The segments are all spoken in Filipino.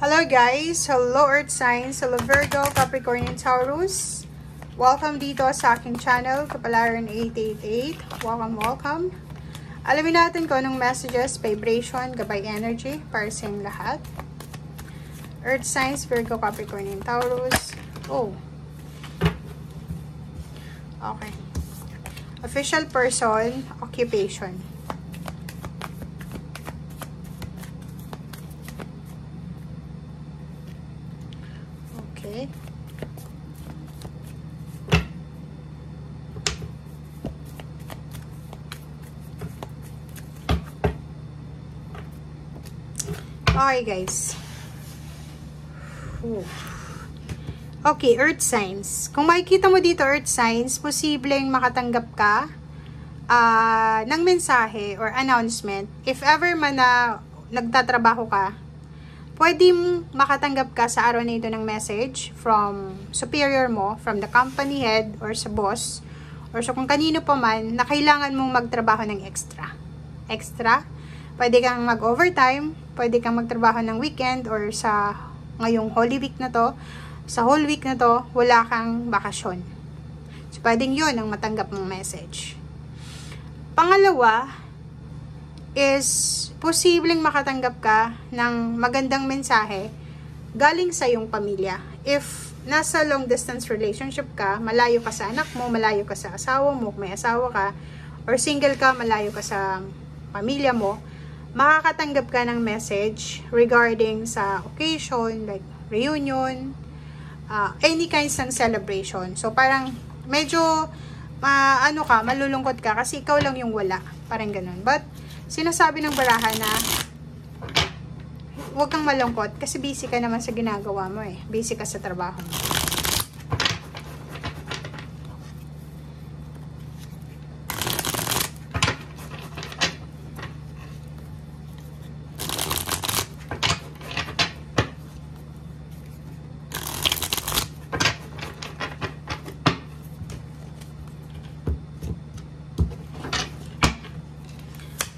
Hello guys! Hello Earth Signs! Hello Virgo, Capricorn, and Taurus! Welcome dito sa aking channel, Kapalaran 888. Welcome! Alamin natin kung anong messages, vibration, gabay energy para sa inyong lahat. Earth Signs, Virgo, Capricorn, and Taurus. Okay. Official person, occupation. Okay. Okay, guys. Okay, Earth Signs. Kung makikita mo dito, Earth Signs, posibleng makatanggap ka ng mensahe or announcement. If ever man na nagtatrabaho ka, pwede makatanggap ka sa araw na ito ng message from superior mo, from the company head or sa boss, or sa kung kanino pa man na kailangan mong magtrabaho ng extra. Pwede kang mag-overtime, pwede kang magtrabaho ng weekend or sa ngayong Holy Week na to. Sa whole week na to, wala kang bakasyon. So, pwedeng yun ang matanggap mong message. Pangalawa is posibleng makatanggap ka ng magandang mensahe galing sa iyong pamilya. If nasa long distance relationship ka, malayo ka sa anak mo, malayo ka sa asawa mo, may asawa ka, or single ka, malayo ka sa pamilya mo, makakatanggap ka ng message regarding sa occasion, like reunion, any kinds ng celebration. So, parang medyo malulungkot ka kasi ikaw lang yung wala. Parang ganun. But, sinasabi ng baraha na huwag kang malungkot kasi busy ka naman sa ginagawa mo eh. Busy ka sa trabaho mo.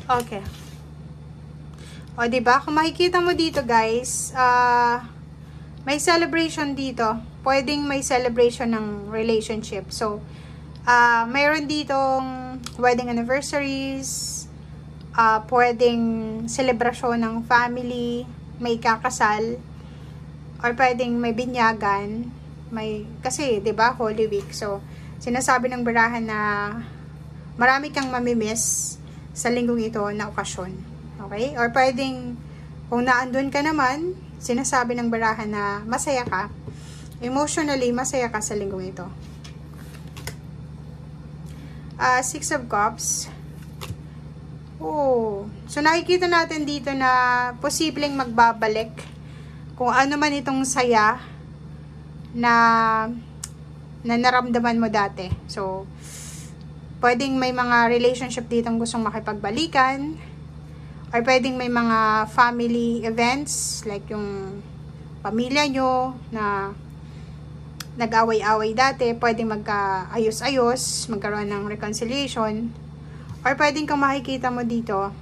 Okay. O, diba? Kung makikita mo dito, guys, may celebration dito. Pwedeng may celebration ng relationship. So, mayroon ditong wedding anniversaries, pwedeng celebration ng family, may kakasal, or pwedeng may binyagan, kasi, diba, Holy Week. So, sinasabi ng barahan na marami kang mamimiss sa linggong ito na okasyon. Okay? Or pwedeng, kung naandun ka naman, sinasabi ng barahan na masaya ka. Emotionally, masaya ka sa linggong ito. Six of Cups. So, nakikita natin dito na posibleng magbabalik kung ano man itong saya na naramdaman mo dati. So, pwedeng may mga relationship dito gustong makipagbalikan, or pwedeng may mga family events like yung pamilya nyo na nag-away-away dati, pwedeng magkaayos-ayos, magkaroon ng reconciliation, or pwedeng kung makikita mo dito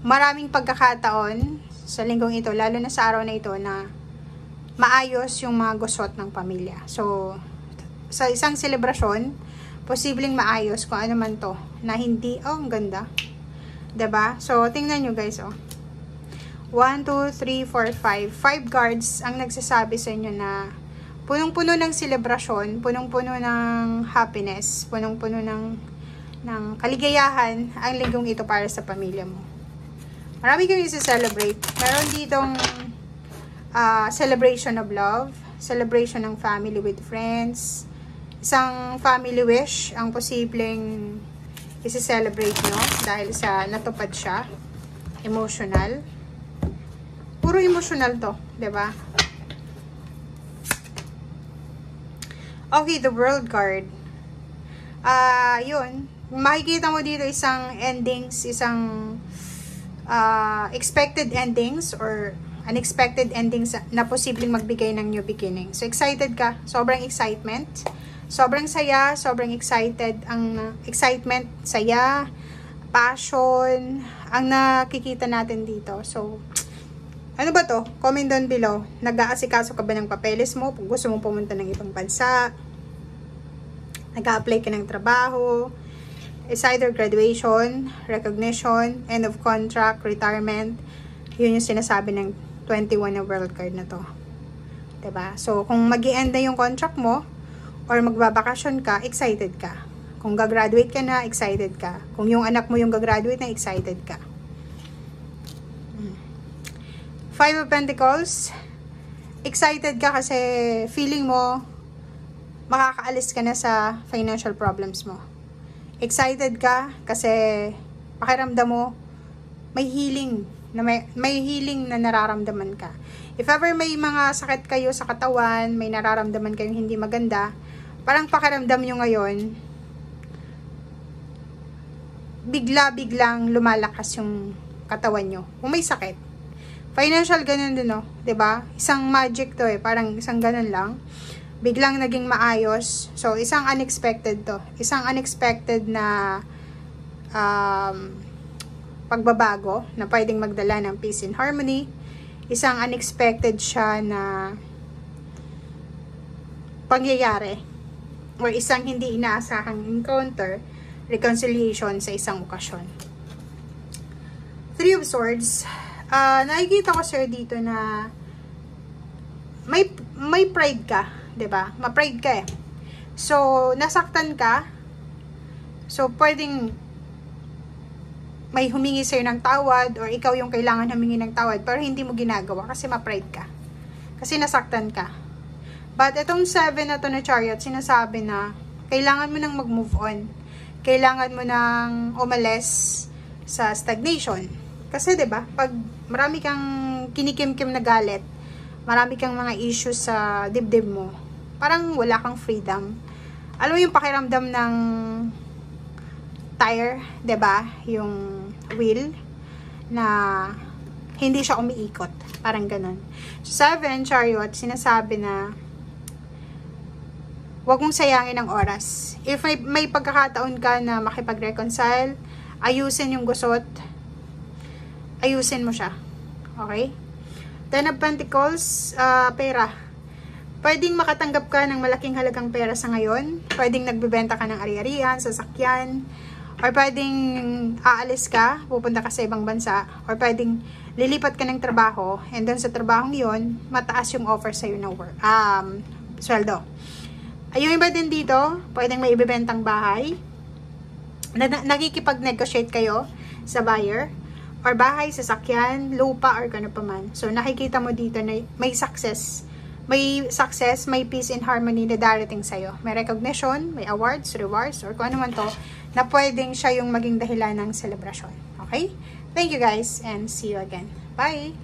maraming pagkakataon sa linggong ito, lalo na sa araw na ito, na maayos yung mga gusot ng pamilya. So, sa isang selebrasyon, posibleng maayos kung ano man to, na hindi, ang ganda. 'Di ba? So, tingnan nyo guys, 1, 2, 3, 4, 5. 5 cards ang nagsasabi sa inyo na punong-puno ng selebrasyon, punong-puno ng happiness, punong-puno ng kaligayahan ang linggong ito para sa pamilya mo. Marami kang i-celebrate. Meron ditong celebration of love, celebration ng family with friends, isang family wish ang posibleng isi-celebrate nyo dahil sa natupad siya. Emotional. Puro emotional to, 'di ba? Okay, the World card. Yun. Makikita mo dito isang endings, isang expected endings or unexpected endings na posibleng magbigay ng new beginning. So, excited ka. Sobrang excitement. Sobrang saya, sobrang excited. Ang excitement, saya, passion, ang nakikita natin dito. So, Ano ba to? Comment down below. Nag-aasikaso ka ba ng papeles mo? Kung gusto mong pumunta ng ibang bansa? Nag-a-apply ka ng trabaho? It's either graduation, recognition, end of contract, retirement. Yun yung sinasabi ng 21 na world card na to. Diba? So, kung mag-i-end na yung contract mo, or magbabakasyon ka, excited ka. Kung gagraduate ka na, excited ka. Kung yung anak mo yung gagraduate na, excited ka. Five of Pentacles, excited ka kasi feeling mo makakaalis ka na sa financial problems mo. Excited ka kasi pakiramdam mo may healing na nararamdaman ka. If ever may mga sakit kayo sa katawan, may nararamdaman kayong hindi maganda, parang pakiramdam nyo ngayon, bigla-biglang lumalakas yung katawan nyo. Kung may sakit. Financial, ganun din, no? 'Di ba? Isang magic to eh. Parang isang ganun lang. Biglang naging maayos. So, isang unexpected to. Isang unexpected na pagbabago na pwedeng magdala ng peace and harmony. Isang unexpected siya na pangyayari. Or isang hindi inaasahang encounter, reconciliation sa isang okasyon. Three of Swords. Nakikita ko sir dito na may pride ka, 'di ba? Ma-pride ka eh. So, nasaktan ka. So, pwedeng may humingi sa'yo ng tawad or ikaw yung kailangan humingi ng tawad pero hindi mo ginagawa kasi ma-pride ka. Kasi nasaktan ka. But itong 7 na to na Chariot, sinasabi na kailangan mo nang mag-move on. Kailangan mo nang umalis sa stagnation. Kasi 'di ba, pag marami kang kinikimkim na galit, marami kang mga issues sa dibdib mo, parang wala kang freedom. Alam mo yung pakiramdam ng tire, 'di ba? Yung wheel na hindi siya umiikot, parang ganun. So, 7 Chariot, sinasabi na huwag mong sayangin ang oras. If may pagkakataon ka na makipag-reconcile, ayusin yung gusot, ayusin mo siya. Okay? Ten of Pentacles, pera. Pwedeng makatanggap ka ng malaking halagang pera sa ngayon. Pwedeng nagbebenta ka ng ari-arian, sasakyan. Or pwedeng aalis ka, pupunta ka sa ibang bansa. Or pwedeng lilipat ka ng trabaho. And doon sa trabahong yon, mataas yung offer sa'yo na work, sweldo. Yung iba din dito, pwedeng may ibebentang bahay. Nakikipag-negotiate kayo sa buyer. Or bahay, sasakyan, lupa, or kano pa man. So, nakikita mo dito na may success. May success, may peace and harmony na darating sa'yo. May recognition, may awards, rewards, or kung ano man to, na pwedeng siya yung maging dahilan ng celebration. Okay? Thank you guys, and see you again. Bye!